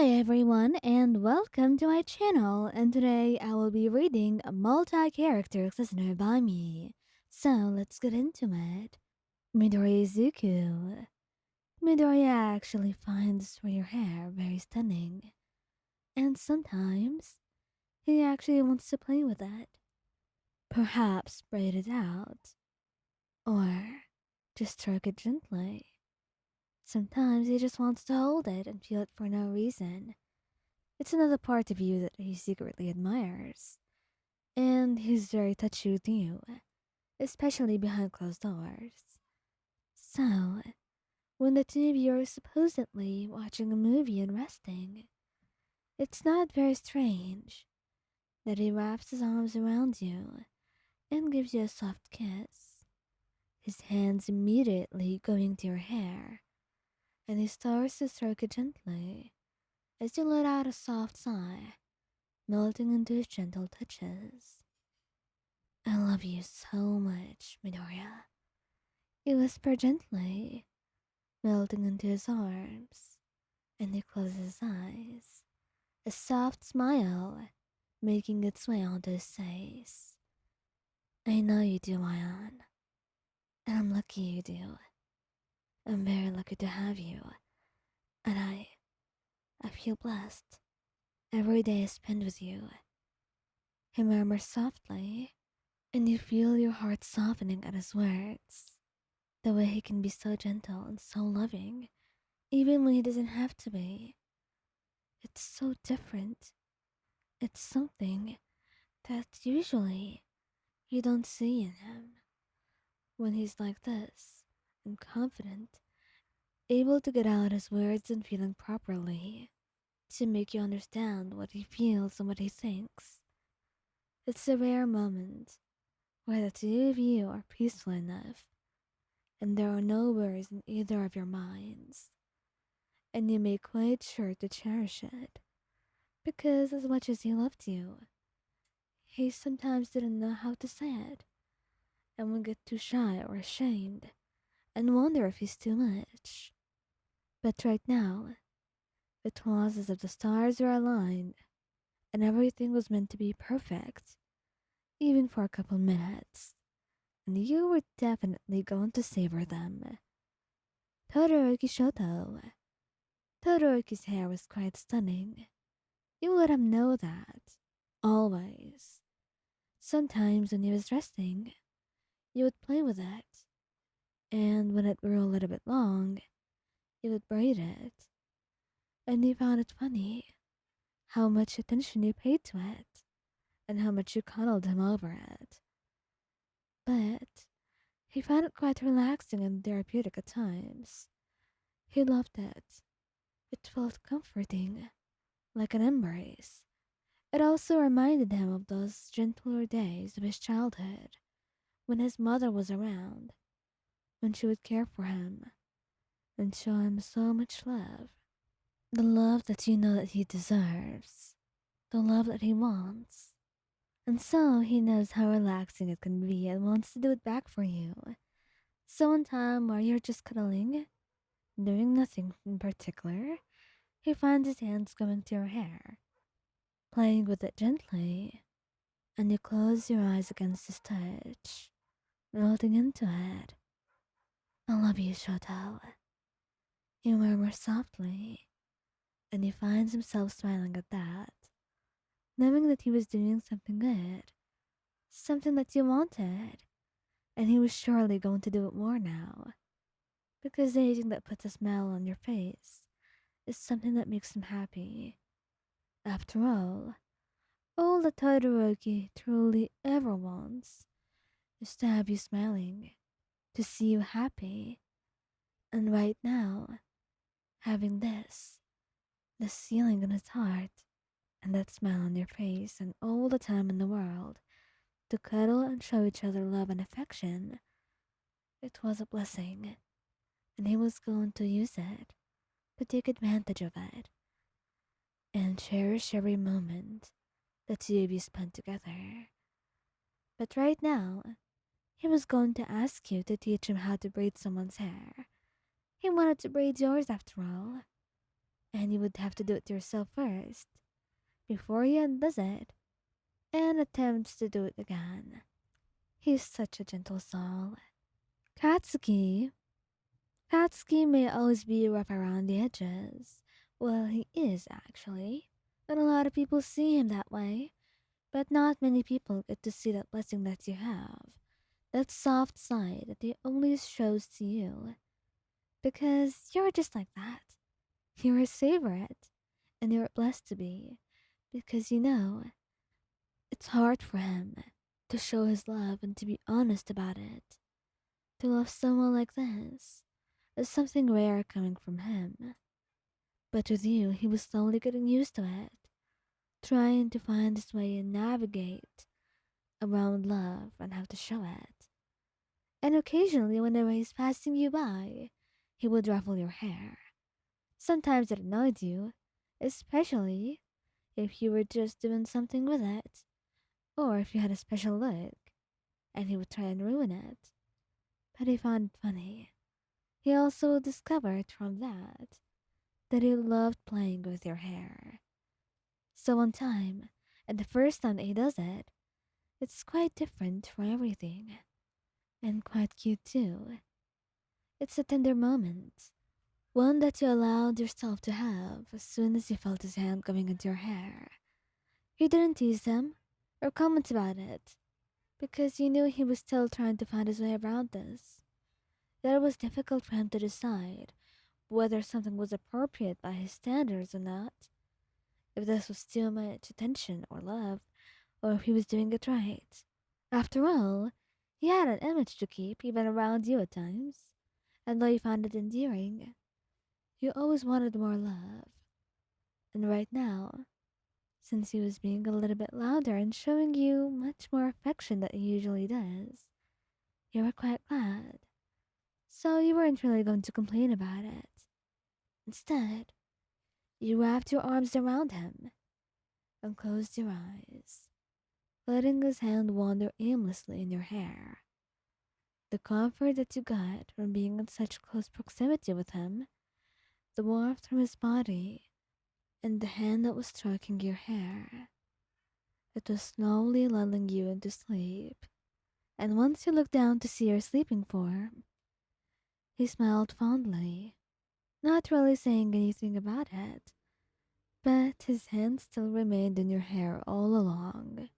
Hi everyone and welcome to my channel, and today I will be reading a multi-character listener by me. So let's get into it. Midoriya Izuku. Midoriya actually finds your hair very stunning, and sometimes he actually wants to play with it. Perhaps braid it out, or just stroke it gently. Sometimes he just wants to hold it and feel it for no reason. It's another part of you that he secretly admires. And he's very touchy with you, especially behind closed doors. So, when the two of you are supposedly watching a movie and resting, it's not very strange that he wraps his arms around you and gives you a soft kiss, his hands immediately going to your hair, and he starts to stroke it gently as you let out a soft sigh, melting into his gentle touches. I love you so much, Midoriya. You whisper gently, melting into his arms, and he closes his eyes, a soft smile making its way onto his face. I know you do, Ion, and I'm lucky you do. I'm very lucky to have you, and I feel blessed every day I spend with you. He murmurs softly, and you feel your heart softening at his words. The way he can be so gentle and so loving, even when he doesn't have to be. It's so different. It's something that usually you don't see in him. When he's like this, and confident, able to get out his words and feeling properly, to make you understand what he feels and what he thinks. It's a rare moment where the two of you are peaceful enough, and there are no worries in either of your minds, and you make quite sure to cherish it, because as much as he loved you, he sometimes didn't know how to say it, and would get too shy or ashamed, and wonder if he's too much. But right now, it was as if the stars were aligned, and everything was meant to be perfect, even for a couple minutes, and you were definitely going to savor them. Todoroki Shoto. Todoroki's hair was quite stunning. You let him know that. Always. Sometimes when he was resting, you would play with it, and when it grew a little bit long, you would braid it, and he found it funny how much attention you paid to it, and how much you cuddled him over it. But he found it quite relaxing and therapeutic at times. He loved it. It felt comforting, like an embrace. It also reminded him of those gentler days of his childhood, when his mother was around, when she would care for him and show him so much love. The love that you know that he deserves, the love that he wants. And so he knows how relaxing it can be and wants to do it back for you. So one time while you're just cuddling, doing nothing in particular, he finds his hands going to your hair, playing with it gently, and you close your eyes against his touch, melting into it. I love you, Shoto. You murmur softly, and he finds himself smiling at that, knowing that he was doing something good, something that you wanted, and he was surely going to do it more now, because anything that puts a smile on your face is something that makes him happy. After all that Todoroki truly ever wants is to have you smiling, to see you happy, and right now, having this feeling in his heart, and that smile on your face, and all the time in the world, to cuddle and show each other love and affection, it was a blessing, and he was going to use it, to take advantage of it, and cherish every moment the two of you spent together. But right now, he was going to ask you to teach him how to braid someone's hair. He wanted to braid yours after all. and you would have to do it yourself first before he undoes it and attempts to do it again. He's such a gentle soul. Katsuki. Katsuki may always be rough around the edges. Well, he is actually. And a lot of people see him that way. But not many people get to see that blessing that you have. That soft side that he only shows to you. Because you're just like that. You're his favorite. And you're blessed to be. Because you know, it's hard for him to show his love and to be honest about it. To love someone like this is something rare coming from him. But with you, he was slowly getting used to it, trying to find his way and navigate around love and how to show it. And occasionally, whenever he's passing you by, he would ruffle your hair. Sometimes it annoyed you, especially if you were just doing something with it, or if you had a special look, and he would try and ruin it. But he found it funny. He also discovered from that he loved playing with your hair. So one time, and the first time that he does it, it's quite different from everything, and quite cute too. It's a tender moment, one that you allowed yourself to have as soon as you felt his hand going into your hair. You didn't tease him or comment about it, because you knew he was still trying to find his way around this. That it was difficult for him to decide whether something was appropriate by his standards or not, if this was too much attention or love, or if he was doing it right. After all, he had an image to keep even around you at times, and though you found it endearing, you always wanted more love. And right now, since he was being a little bit louder and showing you much more affection than he usually does, you were quite glad. So you weren't really going to complain about it. Instead, you wrapped your arms around him and closed your eyes, letting his hand wander aimlessly in your hair. The comfort that you got from being in such close proximity with him, the warmth from his body, and the hand that was stroking your hair. It was slowly lulling you into sleep, and once you looked down to see your sleeping form, he smiled fondly, not really saying anything about it, but his hand still remained in your hair all along.